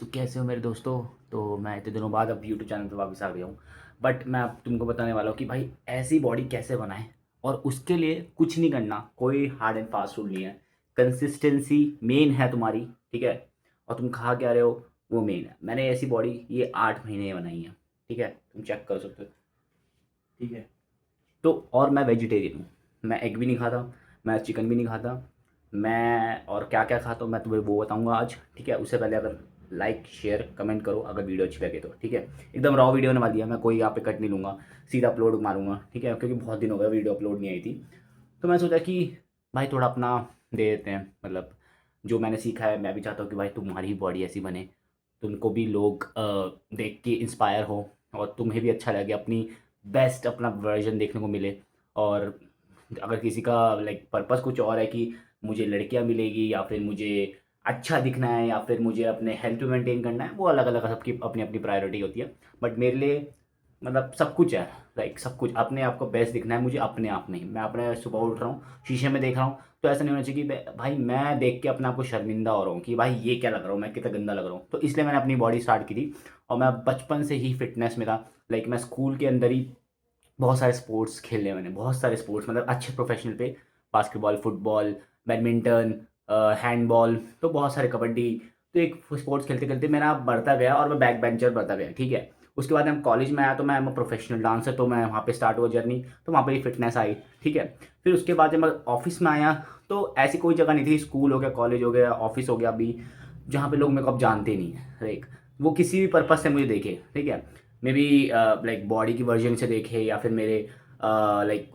तो कैसे हो मेरे दोस्तों। तो मैं इतने दिनों बाद अब यूट्यूब चैनल पे वापस आ गया हूँ। बट मैं अब तुमको बताने वाला हूँ कि भाई ऐसी बॉडी कैसे बनाएं। और उसके लिए कुछ नहीं करना, कोई हार्ड एंड फास्ट रूल नहीं है। कंसिस्टेंसी मेन है तुम्हारी, ठीक है। और तुम खा क्या रहे हो वो मेन है। मैंने ऐसी बॉडी ये 8 महीने बनाई है, ठीक है। तुम चेक कर सकते हो, ठीक है। तो और मैं वेजिटेरियन हूँ, मैं एग भी नहीं खाता, मैं चिकन भी नहीं खाता। मैं और क्या क्या खाता हूँ मैं तुम्हें वो बताऊँगा आज, ठीक है। उससे पहले अगर लाइक शेयर कमेंट करो अगर वीडियो अच्छी लगे तो, ठीक है। एकदम रॉ वीडियो होने वाली है, मैं कोई यहाँ पे कट नहीं लूँगा, सीधा अपलोड मारूंगा, ठीक है। क्योंकि बहुत दिन हो गया वीडियो अपलोड नहीं आई थी। तो मैं सोचा कि भाई थोड़ा अपना दे देते हैं, मतलब जो मैंने सीखा है मैं भी चाहता हूँ कि भाई तुम्हारी ही बॉडी ऐसी बने, तुमको भी लोग देख के इंस्पायर हो और तुम्हें भी अच्छा लगे, अपनी बेस्ट अपना वर्जन देखने को मिले। और अगर किसी का लाइक पर्पस कुछ और है कि मुझे लड़कियां मिलेगी या फिर मुझे अच्छा दिखना है या फिर मुझे अपने हेल्थ मेंटेन करना है, वो अलग अलग सबकी अपनी अपनी प्रायोरिटी होती है। बट मेरे लिए मतलब सब कुछ है, लाइक सब कुछ अपने आप को बेस्ट दिखना है मुझे अपने आप में ही। मैं अपने सुबह उठ रहा हूँ, शीशे में देख रहा हूँ, तो ऐसा नहीं होना चाहिए कि भाई मैं देख के अपने आप को शर्मिंदा हो रहा हूँ कि भाई ये क्या लग रहा हूँ, मैं कितना गंदा लग रहा हूँ। तो इसलिए मैंने अपनी बॉडी स्टार्ट की थी। और मैं बचपन से ही फिटनेस में था। लाइक मैं स्कूल के अंदर ही बहुत सारे स्पोर्ट्स खेले मैंने, बहुत सारे स्पोर्ट्स मतलब अच्छे प्रोफेशनल पे। बास्केटबॉल, फुटबॉल, बैडमिंटन, हैंडबॉल, तो बहुत सारे, कबड्डी। तो एक स्पोर्ट्स खेलते खेलते मेरा बढ़ता गया और मैं बैक बेंचर बढ़ता गया, ठीक है। उसके बाद हम कॉलेज में आया तो मैं प्रोफेशनल डांसर, तो मैं वहाँ पे स्टार्ट हुआ जर्नी। तो वहाँ पे फिटनेस आई, ठीक है। फिर उसके बाद जब मैं ऑफिस में आया तो ऐसी कोई जगह नहीं थी, स्कूल हो गया, कॉलेज हो गया, ऑफिस हो गया अभी, जहाँ पे लोग मेरे को अब जानते ही नहीं है, लाइक वो किसी भी पर्पज़ से मुझे देखे, ठीक है। मे बी लाइक बॉडी की वर्जन से देखे या फिर मेरे लाइक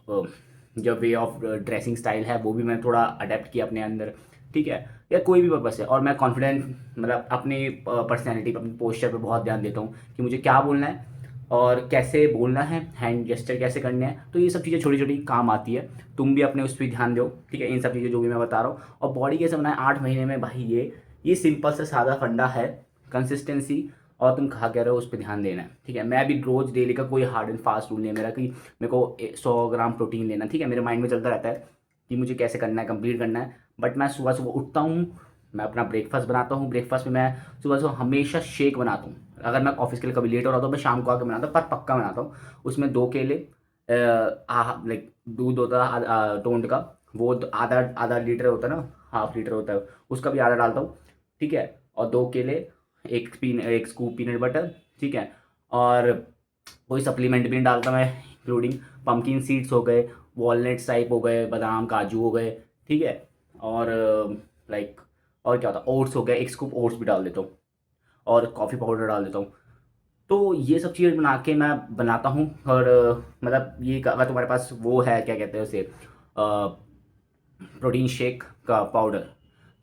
जो वे ऑफ ड्रेसिंग स्टाइल है वो भी मैं थोड़ा अडेप्ट किया अपने अंदर, ठीक है। या कोई भी पर्पस है। और मैं कॉन्फिडेंट मतलब अपनी पर्सनैलिटी पर, अपनी पोस्चर पर बहुत ध्यान देता हूँ कि मुझे क्या बोलना है और कैसे बोलना है, हैंड जेस्चर कैसे करने हैं। तो ये सब चीज़ें छोटी छोटी काम आती है। तुम भी अपने उस पर ध्यान दो, ठीक है। इन सब चीज़ें जो भी मैं बता रहा हूँ, और बॉडी कैसे बनाए 8 महीने में, भाई ये सिंपल से सादा फंडा है। कंसिस्टेंसी और तुम खा क्या रहे हो उस पर ध्यान देना है, ठीक है। मैं भी रोज डेली का कोई हार्ड एंड फास्ट रूल नहीं है मेरा कि मेरे को 100 ग्राम प्रोटीन लेना, ठीक है। मेरे माइंड में चलता रहता है कि मुझे कैसे करना है, कंप्लीट करना है। बट मैं सुबह सुबह उठता हूँ, मैं अपना ब्रेकफास्ट बनाता हूँ। ब्रेकफास्ट में मैं सुबह सुबह हमेशा शेक बनाता हूँ। अगर मैं ऑफिस के लिए कभी लेट हो रहा तो मैं शाम को आकर बनाता हूँ, पर पक्का बनाता हूँ। उसमें 2 केले, लाइक दूध होता है टोंड का, वो आधा आधा लीटर होता है ना, हाफ लीटर होता है, उसका भी आधा डालता हूँ, ठीक है। और 2 केले, एक स्कूप पीनट बटर, ठीक है। और कोई सप्लीमेंट भी नहीं डालता मैं, इंक्लूडिंग पम्पकिन सीड्स हो गए, वॉलनट्स टाइप हो गए, बादाम काजू हो गए, ठीक है। और लाइक और क्या होता है, ओट्स हो गया, एक स्कूप ओट्स भी डाल देता हूँ, और कॉफ़ी पाउडर डाल देता हूँ। तो ये सब चीज़ें बना के मैं बनाता हूँ। और मतलब ये अगर तुम्हारे पास वो है, क्या कहते हैं उसे, प्रोटीन शेक का पाउडर,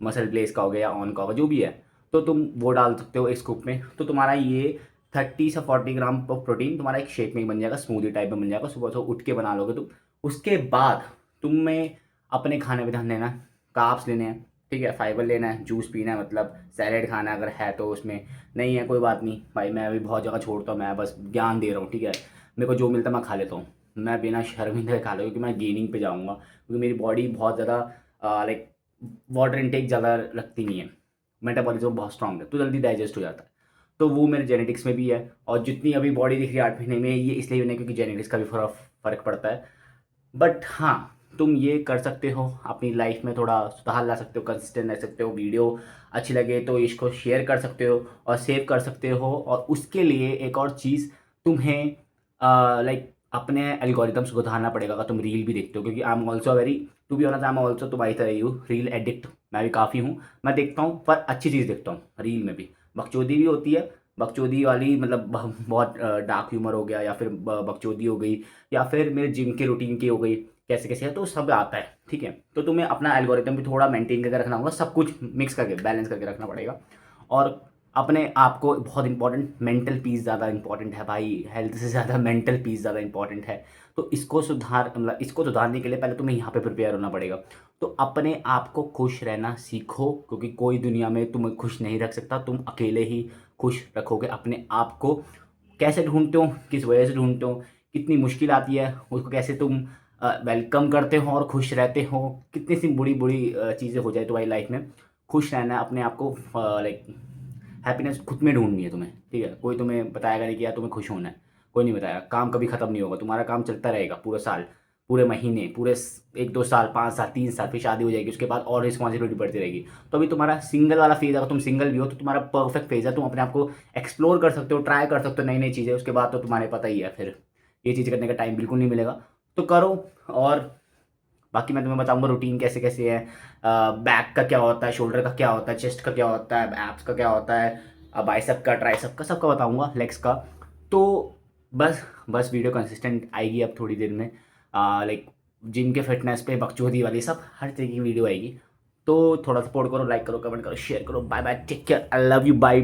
मसल ब्लेस का हो गया या ऑन का होगा, जो भी है, तो तुम वो डाल सकते हो एक स्कूप में। तो तुम्हारा ये 30 से 40 ग्राम ऑफ प्रोटीन तुम्हारा एक शेक में ही बन जाएगा, स्मूदी टाइप में बन जाएगा। सुबह सुबह उठ के बना लोगे तुम। उसके बाद तुम्हें अपने खाने पे ध्यान देना है, कार्ब्स लेने हैं, ठीक है। फाइबर लेना है, जूस पीना है, मतलब सैलेड खाना है अगर है तो, उसमें नहीं है कोई बात नहीं भाई, मैं अभी बहुत जगह छोड़ता हूँ, मैं बस ज्ञान दे रहा हूँ, ठीक है। मेरे को जो मिलता है मैं खा लेता हूँ, मैं बिना शर्मिंदे खा लूँ, क्योंकि मैं गेनिंग पे जाऊँगा, क्योंकि मेरी बॉडी बहुत ज़्यादा लाइक वाटर इनटेक ज़्यादा रखती नहीं है, मेटाबॉलिज्म बहुत स्ट्रांग है, तो जल्दी डाइजेस्ट हो जाता है। तो वो मेरे जेनेटिक्स में भी है। और जितनी अभी बॉडी दिख रही है 8 महीने में, ये इसलिए भी नहीं क्योंकि जेनेटिक्स का भी थोड़ा फ़र्क पड़ता है। बट हाँ, तुम ये कर सकते हो, अपनी लाइफ में थोड़ा सुधार ला सकते हो, कंसिस्टेंट रह सकते हो। वीडियो अच्छी लगे तो इसको शेयर कर सकते हो और सेव कर सकते हो। और उसके लिए एक और चीज़, तुम्हें लाइक अपने एल्गोरिदम्स को सुधारना पड़ेगा अगर तुम रील भी देखते हो, क्योंकि I am also very, to be honest I am also तुम्हारी तरह ही हूँ, रील एडिक्ट मैं भी काफ़ी हूँ। मैं देखता हूँ पर अच्छी चीज़ देखता हूँ, रील में भी बकचोदी भी होती है, बकचोदी वाली मतलब बहुत डार्क ह्यूमर हो गया, या फिर बकचोदी हो गई, या फिर मेरे जिम के रूटीन की हो गई, कैसे कैसे है, तो सब आता है, ठीक है। तो तुम्हें अपना एल्गोरिदम भी थोड़ा मेंटेन करके रखना होगा, सब कुछ मिक्स करके बैलेंस करके रखना पड़ेगा। और अपने आप को बहुत इंपॉर्टेंट, मेंटल पीस ज़्यादा इंपॉर्टेंट है भाई, हेल्थ से ज़्यादा मेंटल पीस ज़्यादा इंपॉर्टेंट है। तो इसको सुधार मतलब इसको सुधारने के लिए पहले तुम्हें यहाँ पे प्रिपेयर होना पड़ेगा। तो अपने आप को खुश रहना सीखो, क्योंकि कोई दुनिया में तुम्हें खुश नहीं रख सकता, तुम अकेले ही खुश रखोगे अपने आप को। कैसे ढूंढते हो, किस वजह से ढूंढते हो, कितनी मुश्किल आती है उसको कैसे तुम वेलकम करते हो और खुश रहते हो, कितनी सी बुरी बुरी चीज़ें हो जाए तुम्हारी लाइफ में, खुश रहना है, अपने आप को लाइक हैप्पीनेस खुद में ढूंढनी है तुम्हें, ठीक है। कोई तुम्हें बताएगा नहीं कि यार तुम्हें खुश होना है, कोई नहीं बताएगा। काम कभी ख़त्म नहीं होगा, तुम्हारा काम चलता रहेगा पूरा साल, पूरे महीने, पूरे 1-2 साल, 5 साल, 3 साल, फिर शादी हो जाएगी, उसके बाद और रिस्पॉन्सिबिलिटी बढ़ती रहेगी। तो अभी तुम्हारा सिंगल वाला फेज़, अगर तुम सिंगल भी हो तो तुम्हारा परफेक्ट फेज़ है, तुम अपने आप को एक्सप्लोर कर सकते हो, ट्राई कर सकते हो नई नई चीज़ें। उसके बाद तो तुम्हारे पता ही है, फिर ये चीज़ करने का टाइम बिल्कुल नहीं मिलेगा। तो करो। और बाकी मैं तुम्हें बताऊंगा रूटीन कैसे कैसे है, बैक का क्या होता है, शोल्डर का क्या होता है, चेस्ट का क्या होता है, एप्स का क्या होता है, बाइसेप का, ट्राइसेप का, सबका बताऊंगा, लेग्स का। तो बस वीडियो कंसिस्टेंट आएगी अब थोड़ी देर में, लाइक जिम के फिटनेस पे बकचोदी वाली सब हर तरीके की वीडियो आएगी। तो थोड़ा सपोर्ट करो, लाइक करो, कमेंट करो, शेयर करो। Bye bye, take care, I love you, bye.